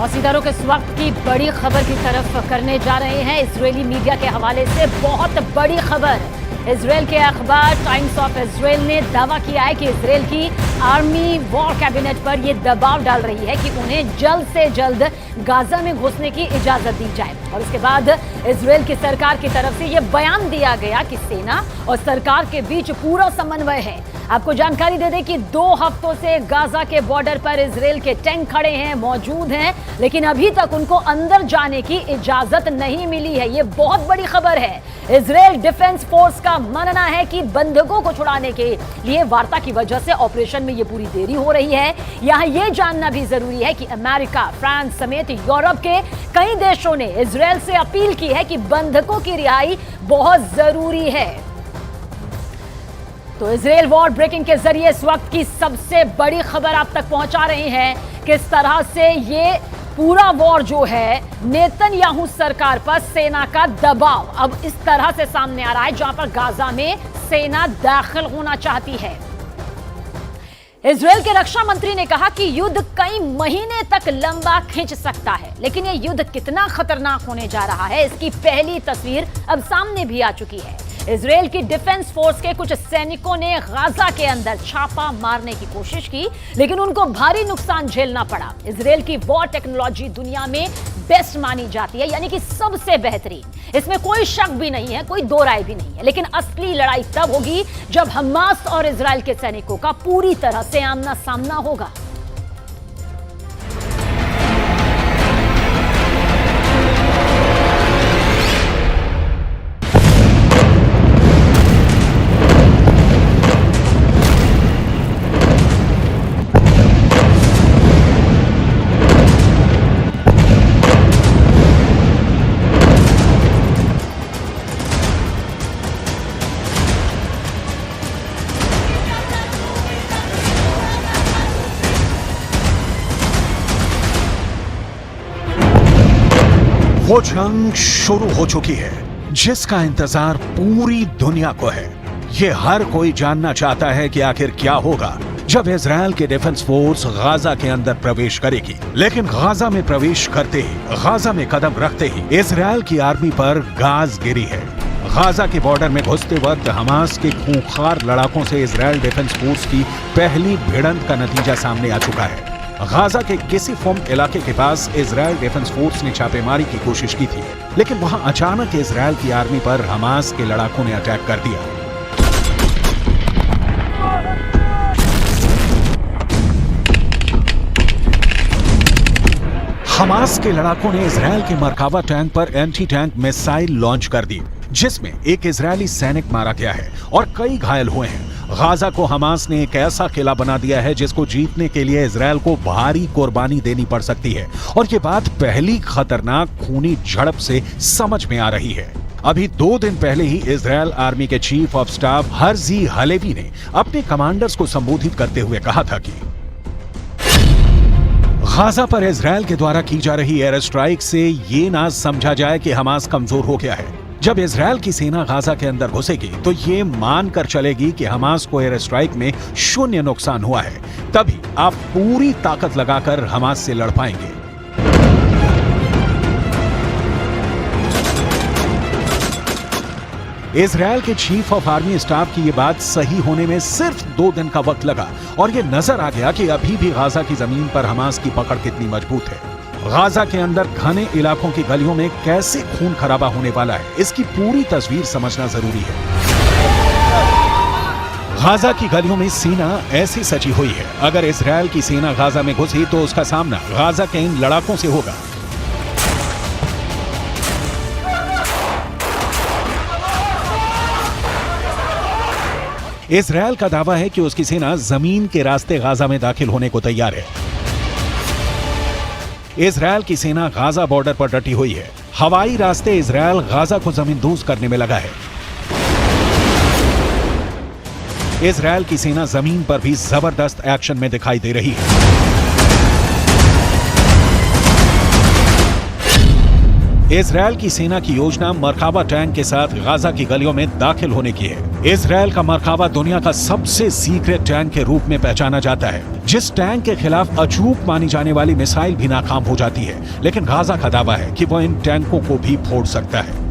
और इधर इस वक्त की बड़ी खबर की तरफ करने जा रहे हैं। इजरायली मीडिया के हवाले से बहुत बड़ी खबर। इजरायल के अखबार टाइम्स ऑफ इजरायल ने दावा किया है कि इजरायल की आर्मी वॉर कैबिनेट पर यह दबाव डाल रही है कि उन्हें जल्द से जल्द गाजा में घुसने की इजाजत दी जाए। और इसके बाद इजरायल की सरकार की तरफ से यह बयान दिया गया कि सेना और सरकार के बीच पूरा समन्वय है। आपको जानकारी दे दें कि 2 हफ्तों से गाजा के बॉर्डर पर इजरायल के टैंक खड़े हैं, मौजूद हैं, लेकिन अभी तक उनको अंदर जाने की इजाजत नहीं मिली है। ये बहुत बड़ी खबर है। इजरायल डिफेंस फोर्स का मानना है कि बंधकों को छुड़ाने के लिए वार्ता की वजह से ऑपरेशन में ये पूरी देरी हो रही है। यहां यह जानना भी जरूरी है कि अमेरिका, फ्रांस समेत यूरोप के कई देशों ने इजरायल से अपील की है कि बंधकों की रिहाई बहुत जरूरी है। तो इजरायल वॉर ब्रेकिंग के जरिए इस वक्त की सबसे बड़ी खबर आप तक पहुंचा रहे हैं। किस तरह से ये पूरा वॉर जो है नेतन्याहू सरकार पर सेना का दबाव अब इस तरह से सामने आ रहा है, जहां पर गाजा में सेना दाखिल होना चाहती है। इजरायल के रक्षा मंत्री ने कहा कि युद्ध कई महीने तक लंबा खिंच सकता है, लेकिन यह युद्ध कितना खतरनाक होने जा रहा है इसकी पहली तस्वीर अब सामने भी आ चुकी है। इजरायल की डिफेंस फोर्स के कुछ सैनिकों ने गाजा के अंदर छापा मारने की कोशिश की, लेकिन उनको भारी नुकसान झेलना पड़ा। इजरायल की वॉर टेक्नोलॉजी दुनिया में बेस्ट मानी जाती है, यानी कि सबसे बेहतरीन। इसमें कोई शक भी नहीं है, कोई दो राय भी नहीं है। लेकिन असली लड़ाई तब होगी जब हमास और इजरायल के सैनिकों का पूरी तरह से आमना सामना होगा। वो जंग शुरू हो चुकी है जिसका इंतजार पूरी दुनिया को है। ये हर कोई जानना चाहता है कि आखिर क्या होगा जब इजरायल के डिफेंस फोर्स गाजा के अंदर प्रवेश करेगी। लेकिन गाजा में प्रवेश करते ही, गाजा में कदम रखते ही इजरायल की आर्मी पर गाज गिरी है। गाजा के बॉर्डर में घुसते वक्त हमास के खूंखार लड़ाकों से इजरायल डिफेंस फोर्स की पहली भिड़ंत का नतीजा सामने आ चुका है। गाजा के किसी फोम इलाके के पास इजरायल डिफेंस फोर्स ने छापेमारी की कोशिश की थी, लेकिन वहां अचानक इजरायल की आर्मी पर हमास के लड़ाकों ने अटैक कर दिया। हमास के लड़ाकों ने इजरायल के मरकावा टैंक पर एंटी टैंक मिसाइल लॉन्च कर दी, जिसमें एक इजरायली सैनिक मारा गया है और कई घायल हुए हैं। गाजा को हमास ने एक ऐसा किला बना दिया है जिसको जीतने के लिए इजरायल को भारी कुर्बानी देनी पड़ सकती है, और ये बात पहली खतरनाक खूनी झड़प से समझ में आ रही है। अभी 2 दिन पहले ही इजरायल आर्मी के chief of staff Herzi Halevi ने अपने कमांडर्स को संबोधित करते हुए कहा था कि गाजा पर इजरायल के द्वारा की जा रही एयर स्ट्राइक से ये ना समझा जाए कि हमास कमजोर हो गया है। जब इजरायल की सेना गाजा के अंदर घुसेगी तो ये मानकर चलेगी कि हमास को एयर स्ट्राइक में 0 नुकसान हुआ है, तभी आप पूरी ताकत लगाकर हमास से लड़ पाएंगे। इजरायल के चीफ ऑफ आर्मी स्टाफ की ये बात सही होने में सिर्फ 2 दिन का वक्त लगा, और ये नजर आ गया कि अभी भी गाजा की जमीन पर हमास की पकड़ कितनी मजबूत है। गाजा के अंदर घने इलाकों की गलियों में कैसे खून खराबा होने वाला है, इसकी पूरी तस्वीर समझना जरूरी है। गाजा की गलियों में सेना ऐसी सजी हुई है, अगर इजरायल की सेना गाजा में घुसी तो उसका सामना गाजा के इन लड़ाकों से होगा। इजरायल का दावा है कि उसकी सेना जमीन के रास्ते गाजा में दाखिल होने को तैयार है। इजरायल की सेना गाजा बॉर्डर पर डटी हुई है। हवाई रास्ते इजरायल गाजा को जमींदोज करने में लगा है। इजरायल की सेना जमीन पर भी जबरदस्त एक्शन में दिखाई दे रही है। इजरायल की सेना की योजना मरकाबा टैंक के साथ गाजा की गलियों में दाखिल होने की है। इजरायल का मरकाबा दुनिया का सबसे सीक्रेट टैंक के रूप में पहचाना जाता है, जिस टैंक के खिलाफ अचूक मानी जाने वाली मिसाइल भी नाकाम हो जाती है। लेकिन गाजा का दावा है कि वो इन टैंकों को भी फोड़ सकता है।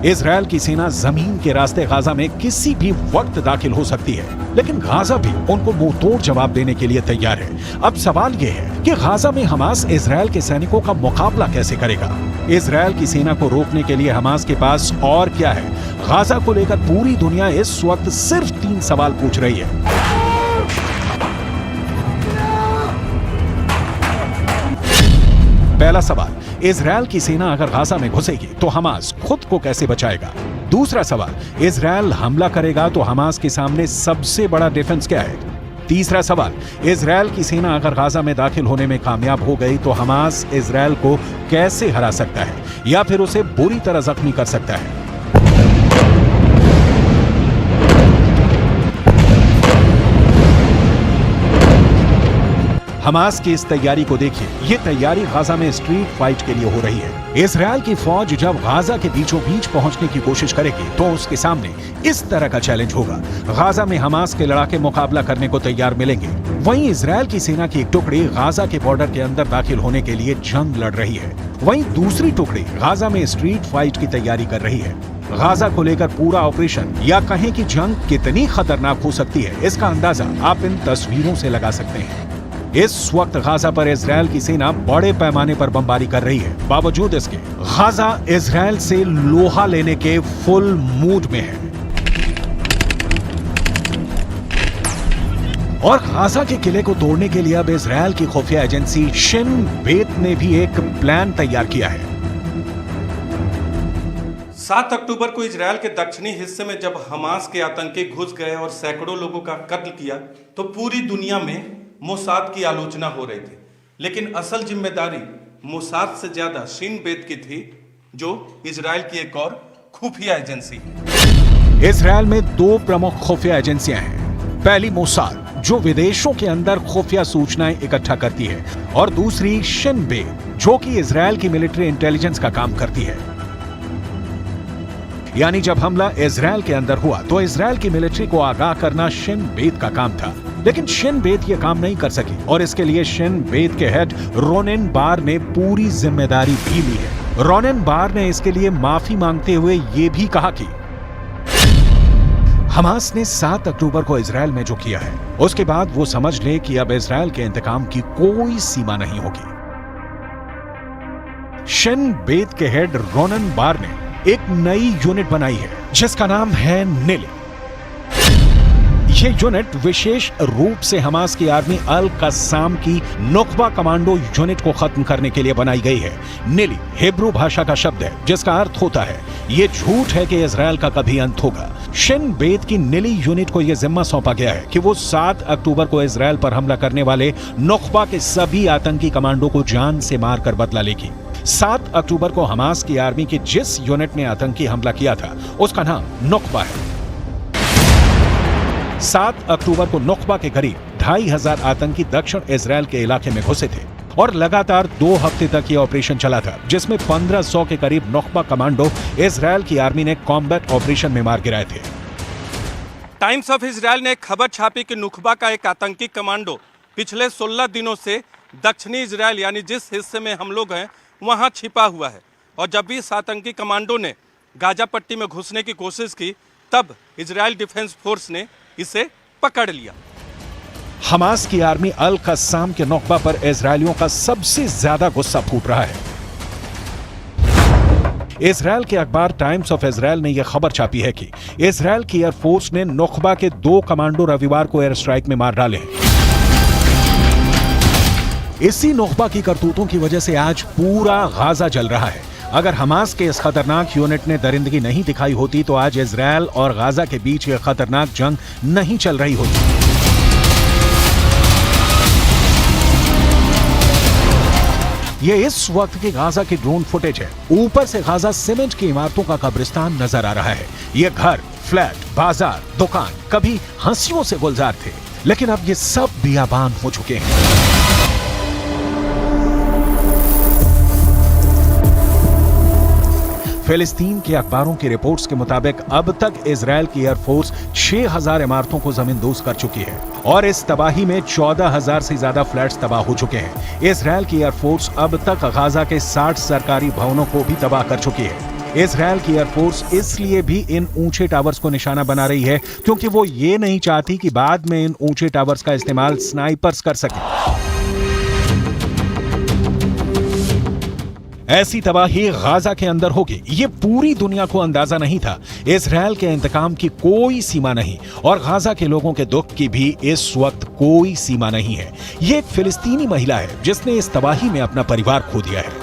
इजरायल की सेना जमीन के रास्ते गाजा में किसी भी वक्त दाखिल हो सकती है, लेकिन गाजा भी उनको मुंहतोड़ जवाब देने के लिए तैयार है। अब सवाल यह है कि गाजा में हमास इजरायल के सैनिकों का मुकाबला कैसे करेगा? इजरायल की सेना को रोकने के लिए हमास के पास और क्या है? गाजा को लेकर पूरी दुनिया इस वक्त सिर्फ 3 सवाल पूछ रही है। पहला सवाल, इजरायल की सेना अगर गाजा में घुसेगी तो हमास खुद को कैसे बचाएगा? दूसरा सवाल, इजरायल हमला करेगा तो हमास के सामने सबसे बड़ा डिफेंस क्या है? तीसरा सवाल, इजरायल की सेना अगर गाजा में दाखिल होने में कामयाब हो गई तो हमास इजरायल को कैसे हरा सकता है या फिर उसे बुरी तरह जख्मी कर सकता है? हमास की इस तैयारी को देखिए। ये तैयारी गाजा में स्ट्रीट फाइट के लिए हो रही है। इजरायल की फौज जब गाजा के बीचों बीच पहुंचने की कोशिश करेगी तो उसके सामने इस तरह का चैलेंज होगा। गाजा में हमास के लड़ाके मुकाबला करने को तैयार मिलेंगे। वहीं इजरायल की सेना की एक टुकड़ी गाजा के बॉर्डर के अंदर दाखिल होने के लिए जंग लड़ रही है। वहीं दूसरी टुकड़ी गाजा में स्ट्रीट फाइट की तैयारी कर रही है। गाजा को लेकर पूरा ऑपरेशन या कहें कि जंग कितनी खतरनाक हो सकती है, इसका अंदाजा आप इन तस्वीरों से लगा सकते हैं। इस वक्त गाजा पर इजरायल की सेना बड़े पैमाने पर बमबारी कर रही है। बावजूद इसके गाजा इजरायल से लोहा लेने के फुल मूड में है और गाजा के किले को तोड़ने के लिए अब इजरायल की खुफिया एजेंसी शिन बेत ने भी एक प्लान तैयार किया है। 7 अक्टूबर को इजरायल के दक्षिणी हिस्से में जब हमास के आतंकी घुस गए और सैकड़ों लोगों का कत्ल किया तो पूरी दुनिया में मोसाद की आलोचना हो रही थी। लेकिन असल जिम्मेदारी मोसाद से ज्यादा शिन बेत की थी, जो इजरायल की एक और खुफिया एजेंसी है। इजरायल में 2 प्रमुख खुफिया एजेंसियां हैं। पहली मोसाद, जो विदेशों के अंदर खुफिया सूचनाएं इकट्ठा करती है, और दूसरी शिन बेत, जो कि इजरायल की मिलिट्री इंटेलिजेंस का काम करती है। यानी जब हमला इजरायल के अंदर हुआ तो इजरायल की मिलिट्री को आगाह करना शिन बेत का काम था। लेकिन शिन बेत यह काम नहीं कर सकी और इसके लिए शिन बेत के हेड रोनेन बार ने पूरी जिम्मेदारी भी ली है। रोनेन बार ने इसके लिए माफी मांगते हुए यह भी कहा कि हमास ने 7 अक्टूबर को इजरायल में जो किया है, उसके बाद वो समझ ले कि अब इजरायल के इंतकाम की कोई सीमा नहीं होगी। शिन बेत के हेड रोनेन बार ने एक नई यूनिट बनाई है जिसका नाम है निली। यह यूनिट विशेष रूप से हमास की आर्मी अल कस्साम की नुकबा कमांडो यूनिट को खत्म करने के लिए बनाई गई है। निली हिब्रू भाषा का शब्द है जिसका अर्थ होता है यह झूठ है कि इजरायल का कभी अंत होगा। शिन बेत की निली यूनिट को यह जिम्मा सौंपा गया है कि वो 7 अक्टूबर को इजरायल पर हमला करने वाले नुकबा के सभी आतंकी कमांडो को जान से मारकर बदला लेगी। 7 अक्टूबर को हमास की आर्मी की जिस यूनिट ने आतंकी हमला किया था उसका नाम नुकबा है। 7 अक्टूबर को नुकबा के करीब 2500 आतंकी दक्षिण इजरायल के इलाके में घुसे थे और लगातार 2 हफ्ते तक यह ऑपरेशन चला था, जिसमें 1500 के करीब नुकबा कमांडो इजरायल की आर्मी ने कॉम्बैट ऑपरेशन में मार गिराए थे। टाइम्स ऑफ इजरायल ने खबर छापी कि नुकबा का एक आतंकी कमांडो पिछले 16 दिनों से दक्षिणी इजरायल यानी जिस हिस्से में हम लोग हैं वहां छिपा हुआ है, और जब भी इस आतंकी कमांडो ने गाजा पट्टी में घुसने की कोशिश की तब इजरायल डिफेंस फोर्स ने इसे पकड़ लिया। हमास की आर्मी अल कस्साम के नुकबा पर इजरायलियों का सबसे ज्यादा गुस्सा फूट रहा है। इजरायल के अखबार टाइम्स ऑफ इजरायल ने यह खबर छापी है कि इजरायल की एयरफोर्स ने नुकबा के 2 कमांडो रविवार को एयर स्ट्राइक में मार डाले हैं। इसी नुकबा की करतूतों की वजह से आज पूरा गाजा जल रहा है। अगर हमास के इस खतरनाक यूनिट ने दरिंदगी नहीं दिखाई होती तो आज इजरायल और गाजा के बीच यह खतरनाक जंग नहीं चल रही होती। यह इस वक्त की गाजा की ड्रोन फुटेज है। ऊपर से गाजा सीमेंट की इमारतों का कब्रिस्तान नजर आ रहा है। यह घर, फ्लैट, बाजार, दुकान कभी हंसियों से गुलजार थे, लेकिन अब ये सब बियाबान हो चुके हैं। फिलिस्तीन के अखबारों की रिपोर्ट्स के मुताबिक अब तक इजरायल की एयरफोर्स 6000 इमारतों को जमींदोज कर चुकी है और इस तबाही में 14000 से ज्यादा फ्लैट्स तबाह हो चुके हैं। इजरायल की एयरफोर्स अब तक गाजा के 60 सरकारी भवनों को भी तबाह कर चुकी है। इजरायल की एयरफोर्स इसलिए भी इन ऊंचे टावर्स को निशाना बना रही है क्योंकि वो ये नहीं चाहती कि बाद में इन ऊंचे टावर्स का इस्तेमाल स्नाइपर्स कर सकें। ऐसी तबाही गाजा के अंदर होगी, ये पूरी दुनिया को अंदाजा नहीं था। इजरायल के इंतकाम की कोई सीमा नहीं और गाजा के लोगों के दुख की भी इस वक्त कोई सीमा नहीं है। ये एक फिलिस्तीनी महिला है जिसने इस तबाही में अपना परिवार खो दिया है।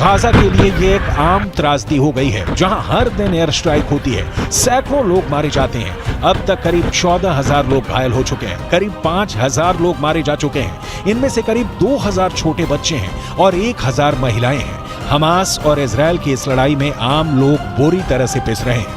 गाजा के लिए ये एक आम त्रासदी हो गई है जहां हर दिन एयर स्ट्राइक होती है। सैकड़ों लोग मारे जाते हैं। अब तक करीब 14,000 लोग घायल हो चुके हैं। करीब 5,000 लोग मारे जा चुके हैं। इनमें से करीब 2,000 छोटे बच्चे हैं और 1,000 महिलाएं हैं। हमास और इजरायल की इस लड़ाई में आम लोग बुरी तरह से पिस रहे हैं।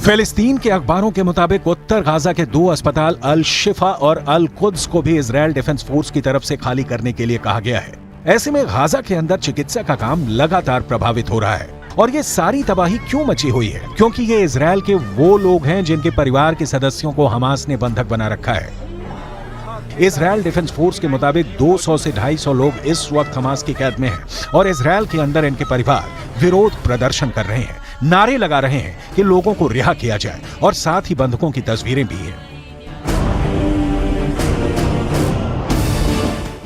फिलिस्तीन के अखबारों के मुताबिक उत्तर गाजा के 2 अस्पताल अल शिफा और अल कुद्स को भी इजरायल डिफेंस फोर्स की तरफ से खाली करने के लिए कहा गया है। ऐसे में गाजा के अंदर चिकित्सा का काम लगातार प्रभावित हो रहा है। और ये सारी तबाही क्यों मची हुई है? क्योंकि ये इजरायल के वो लोग हैं जिनके परिवार के सदस्यों को हमास ने बंधक बना रखा है। इजरायल डिफेंस फोर्स के मुताबिक 200 से 250 लोग इस वक्त हमास की कैद में हैं और इजरायल के अंदर इनके परिवार विरोध प्रदर्शन कर रहे हैं, नारे लगा रहे हैं कि लोगों को रिहा किया जाए और साथ ही बंधकों की तस्वीरें भी हैं।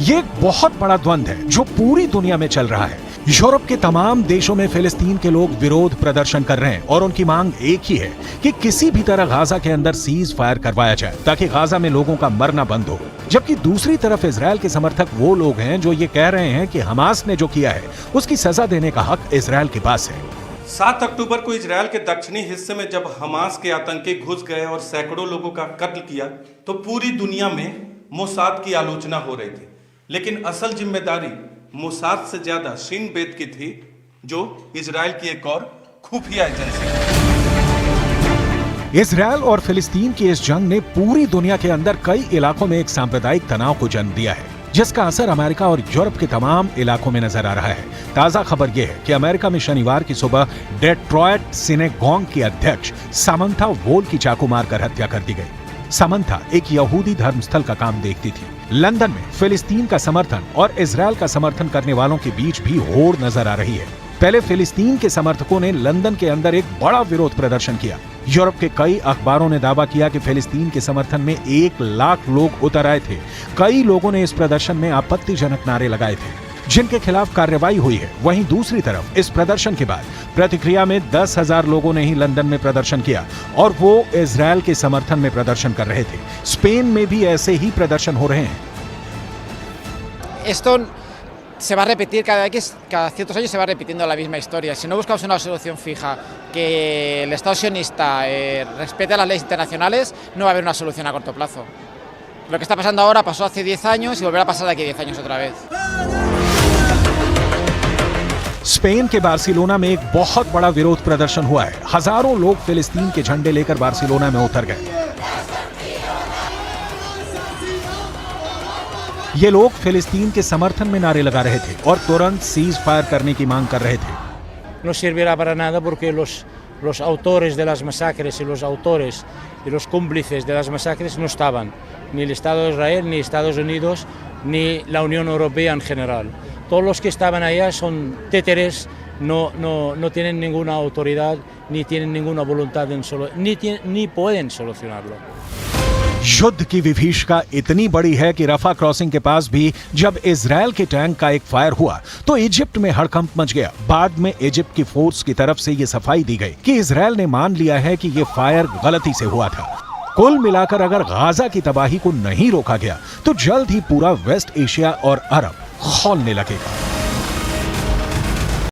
ये एक बहुत बड़ा द्वंद्व है जो पूरी दुनिया में चल रहा है। यूरोप के तमाम देशों में फिलिस्तीन के लोग विरोध प्रदर्शन कर रहे हैं और उनकी मांग एक ही है कि किसी भी तरह गाजा के अंदर सीज फायर करवाया जाए ताकि गाजा में लोगों का मरना बंद हो। जबकि दूसरी तरफ इजरायल के समर्थक वो लोग हैं जो ये कह रहे हैं कि हमास ने जो किया है उसकी सजा देने का हक इजरायल के पास है। 7 अक्टूबर को इजरायल के दक्षिणी हिस्से में जब हमास के आतंकी घुस गए और सैकड़ों लोगों का कत्ल किया तो पूरी दुनिया में मोसाद की आलोचना हो रही थी, लेकिन असल जिम्मेदारी मोसाद से ज्यादा शिन बेत की थी जो इजरायल की एक और खुफिया एजेंसी है। इजरायल और फिलिस्तीन की इस जंग ने पूरी दुनिया के अंदर कई इलाकों में एक सांप्रदायिक तनाव को जन्म दिया है जिसका असर अमेरिका और यूरोप के तमाम इलाकों में नजर आ रहा है। ताजा खबर यह है कि अमेरिका में शनिवार की सुबह डेट्रॉयट सिनेगॉग की अध्यक्ष सामंथा वोल की चाकू मारकर हत्या कर दी गई। सामंथा एक यहूदी धर्मस्थल का काम देखती थी। लंदन में फिलिस्तीन का समर्थन और इजरायल का समर्थन करने वालों के बीच भी होड़ नजर आ रही है। पहले फिलिस्तीन के समर्थकों ने लंदन के अंदर एक बड़ा विरोध प्रदर्शन किया। यूरोप के कई अखबारों ने दावा किया कि फिलिस्तीन के समर्थन में 1 लाख लोग उतर आए थे। कई लोगों ने इस प्रदर्शन में आपत्तिजनक नारे लगाए थे जिनके खिलाफ कार्रवाई हुई है। वहीं दूसरी तरफ इस प्रदर्शन के बाद प्रतिक्रिया में 10,000 लोगों ने ही लंदन में प्रदर्शन किया और वो इजरायल के समर्थन में प्रदर्शन कर रहे थे। स्पेन में भी ऐसे ही प्रदर्शन हो रहे हैं। Esto se va a repetir cada ciertos años, se va repitiendo la misma historia. Si no buscamos una solución fija, que el Estado sionista respete las leyes internacionales, no va a haber una solución a corto plazo. Lo que está pasando ahora pasó hace 10 años y volverá a pasar de aquí a 10 años otra vez. Spain के Barcelona में एक बहुत बड़ा विरोध प्रदर्शन हुआ है। हजारों लोग फिलिस्तीन के झंडे लेकर बार्सिलोना में उतर गए। ये लोग फिलिस्तीन के समर्थन में नारे लगा रहे थे और तुरंत सीज फायर करने की मांग कर रहे थे। No servirá para nada porque los autores de las masacres y los autores y los cómplices de las masacres no estaban, ni el Estado de Israel, ni Estados Unidos, ni la Unión Europea en general. Todos los que estaban allá son títeres no tienen ninguna autoridad, ni tienen ninguna voluntad ni pueden solucionarlo. युद्ध की विभीषिका इतनी बड़ी है कि रफा crossing के पास भी जब इजरायल के टैंक का एक फायर हुआ तो इजिप्ट में हड़कंप मच गया। बाद में इजिप्ट की फोर्स की तरफ से ये सफाई दी गई कि इजरायल ने मान लिया है कि ये फायर गलती से हुआ था। कुल मिलाकर अगर गाजा की तबाही को नहीं रोका गया तो जल्द ही पूरा वेस्ट एशिया और अरब खौलने लगेगा।